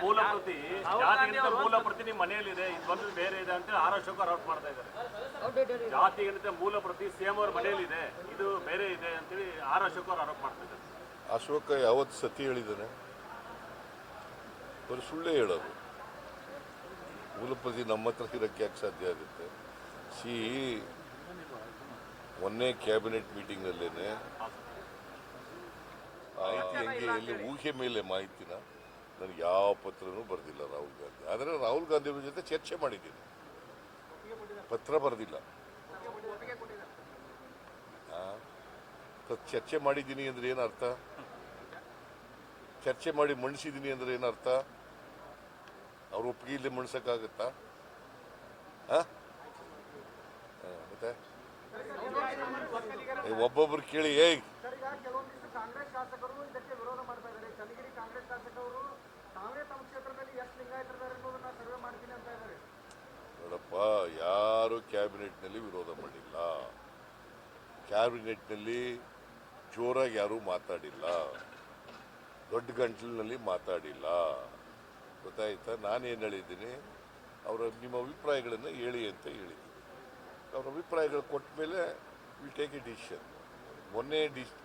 ಮೂಲ ಪ್ರತಿ ಜಾತಿಗಿಂತ ಮೂಲ ಪ್ರತಿ ನಿಮ್ಮ ಮನೆಯಲ್ಲಿದೆ, ಇದು ಬಂದು ಬೇರೆ ಇದೆ ಅಂತ ಆರ್ ಅಶೋಕ್ ಆರೋಪ ಮಾಡ್ತಾ ಇದ್ದಾರೆ. ಜಾತಿಗಿಂತ ಮೂಲ ಪ್ರತಿ ಸಿಎಂ ಅವ್ರ ಮನೆಯಲ್ಲಿದೆ, ಇದು ಬೇರೆ ಇದೆ ಅಂತೇಳಿ ಆರ್ ಅಶೋಕ್ ಅವರು ಆರೋಪ ಮಾಡ್ತಾ ಇದ್ದಾರೆ. ಅಶೋಕ ಯಾವತ್ತು ಸತಿ ಹೇಳಿದ್ದಾನೆ? ಅವರು ಸುಳ್ಳೇ ಹೇಳೋದು. ಮೂಲ ಪ್ರತಿ ನಮ್ಮ ಹತ್ರ ಇರೋಕ್ಕೆ ಯಾಕೆ ಸಾಧ್ಯ ಆಗುತ್ತೆ? ಮೊನ್ನೆ ಕ್ಯಾಬಿನೆಟ್ ಮೀಟಿಂಗ್ನಲ್ಲೇನೆ ಮಾಹಿತಿ ಹೆಂಗೆ ಎಲ್ಲಿ ಊಹೆ ಮೇಲೆ ಮಾಹಿತಿನ ನನಗೆ ಯಾವ ಪತ್ರನೂ ಬರೆದಿಲ್ಲ ರಾಹುಲ್ ಗಾಂಧಿ. ಆದರೆ ರಾಹುಲ್ ಗಾಂಧಿ ಅವ್ರ ಜೊತೆ ಚರ್ಚೆ ಮಾಡಿದ್ದೀನಿ, ಪತ್ರ ಬರೆದಿಲ್ಲ. ಚರ್ಚೆ ಮಾಡಿದ್ದೀನಿ ಅಂದ್ರೆ ಏನರ್ಥ? ಚರ್ಚೆ ಮಾಡಿ ಮಣಿಸಿದ್ದೀನಿ ಅಂದ್ರೆ ಏನರ್ಥ? ಅವ್ರ ಒಪ್ಪಿಗೆ ಇಲ್ಲಿ ಮಣಿಸಕ್ಕಾಗತ್ತಾ? ಮತ್ತೆ ಒಬ್ಬೊಬ್ರು ಕೇಳಿ ಕಾಂಗ್ರೆಸ್ ಶಾಸಕರು ಇದಕ್ಕೆ ವಿರೋಧ ಮಾಡ್ತಾ ಇದ್ದಾರೆ. ಚನ್ನಗಿರಿ ಕಾಂಗ್ರೆಸ್ ಶಾಸಕರು ತಾವೇ ತಮ್ಮ ಕ್ಷೇತ್ರದಲ್ಲಿ ಎಷ್ಟು ಲಿಂಗಾಯತರಿದ್ದಾರೆ ಅನ್ನೋದನ್ನ ಸರ್ವೆ ಮಾಡ್ತೀನಿ ಅಂತ ಇದ್ದಾರೆ. ನೋಡಪ್ಪ, ಯಾರು ಕ್ಯಾಬಿನೆಟ್ನಲ್ಲಿ ವಿರೋಧ ಮಾಡಿಲ್ಲ, ಕ್ಯಾಬಿನೆಟ್ನಲ್ಲಿ ಜೋರಾಗಿ ಯಾರೂ ಮಾತಾಡಿಲ್ಲ, ದೊಡ್ಡ ಗಂಟಲಿನಲ್ಲಿ ಮಾತಾಡಿಲ್ಲ. ಗೊತ್ತಾಯ್ತಾ? ನಾನೇನು ಹೇಳಿದ್ದೀನಿ, ನಿಮ್ಮ ಅಭಿಪ್ರಾಯಗಳನ್ನು ಹೇಳಿ ಅಂತ ಹೇಳಿದ್ದೀನಿ. ಅವ್ರ ಅಭಿಪ್ರಾಯಗಳು ಕೊಟ್ಟ ಮೇಲೆ ವಿಲ್ ಟೇಕ್ ಎ ಡಿಸಿಷನ್. ಮೊನ್ನೆ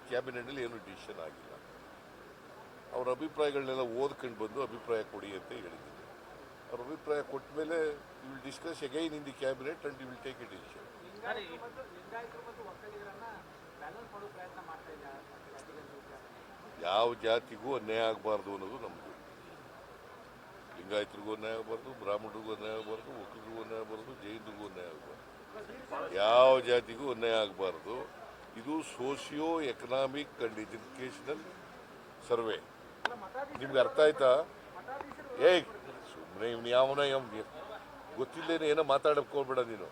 ಕ್ಯಾಬಿನೆಟ್ನಲ್ಲಿ ಏನು ಡಿಸಿಷನ್ ಆಗಿಲ್ಲ. ಅವ್ರ ಅಭಿಪ್ರಾಯಗಳನ್ನೆಲ್ಲ ಓದ್ಕೊಂಡು ಬಂದು ಅಭಿಪ್ರಾಯ ಕೊಡಿ ಅಂತ ಹೇಳಿದ್ದೀನಿ. ಅವ್ರ ಅಭಿಪ್ರಾಯ ಕೊಟ್ಟ ಮೇಲೆ you will discuss again in the cabinet and you will take a decision. ಯಾವ ಜಾತಿಗೂ ಅನ್ಯಾಯ ಆಗಬಾರ್ದು ಅನ್ನೋದು ನಮ್ಮದು. ಲಿಂಗಾಯತರಿಗೂ ಅನ್ಯಾಯ ಆಗಬಾರ್ದು, ಬ್ರಾಹ್ಮಣರಿಗೂ ಅನ್ಯಾಯ ಆಗಬಾರ್ದು, ಒಕ್ಕಲಿಗರಿಗೂ ಅನ್ಯಾಯ ಆಗಬಾರ್ದು, ಜೈನರಿಗೂ ಅನ್ಯಾಯ ಆಗಬಾರ್ದು, ಯಾವ ಜಾತಿಗೂ ಅನ್ಯಾಯ ಆಗಬಾರ್ದು. ಇದು socio economic and educational survey. ನಿಮ್ಗೆ ಅರ್ಥ ಆಯ್ತಾ? ಸುಮ್ಮನೆ ಇವ್ನು ಯಾವನ ಗೊತ್ತಿಲ್ಲೇನೆ ಏನೋ ಮಾತಾಡಕ್ಕೆ ಹೋಗ್ಬೇಡ ನೀನು.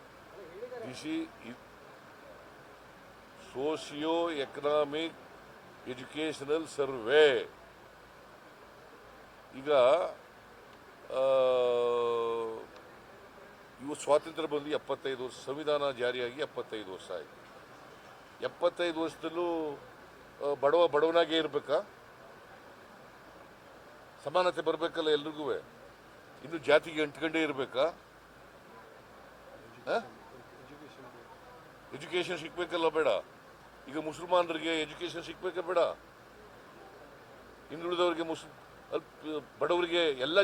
Socio economic educational survey. ಈಗ ಇವು ಸ್ವಾತಂತ್ರ್ಯ ಬಂದು 75 ವರ್ಷ, ಸಂವಿಧಾನ ಜಾರಿಯಾಗಿ 75 ವರ್ಷ ಆಯಿತು. 75 ವರ್ಷದಲ್ಲೂ ಬಡವನಾಗೇ ಇರಬೇಕಾ? ಸಮಾನತೆ ಬರಬೇಕಲ್ಲ ಎಲ್ರಿಗೂ. ಇನ್ನು ಜಾತಿಗೆ ಅಂಟ್ಕೊಂಡೇ ಇರಬೇಕಾ? ಎಜುಕೇಷನ್ ಸಿಗ್ಬೇಕಲ್ಲ ಬೇಡ? ಈಗ ಮುಸಲ್ಮಾನರಿಗೆ ಎಜುಕೇಷನ್ ಸಿಗ್ಬೇಕ ಬೇಡ? ಹಿಂದುಳಿದವರಿಗೆ ಬಡವರಿಗೆ ಎಲ್ಲ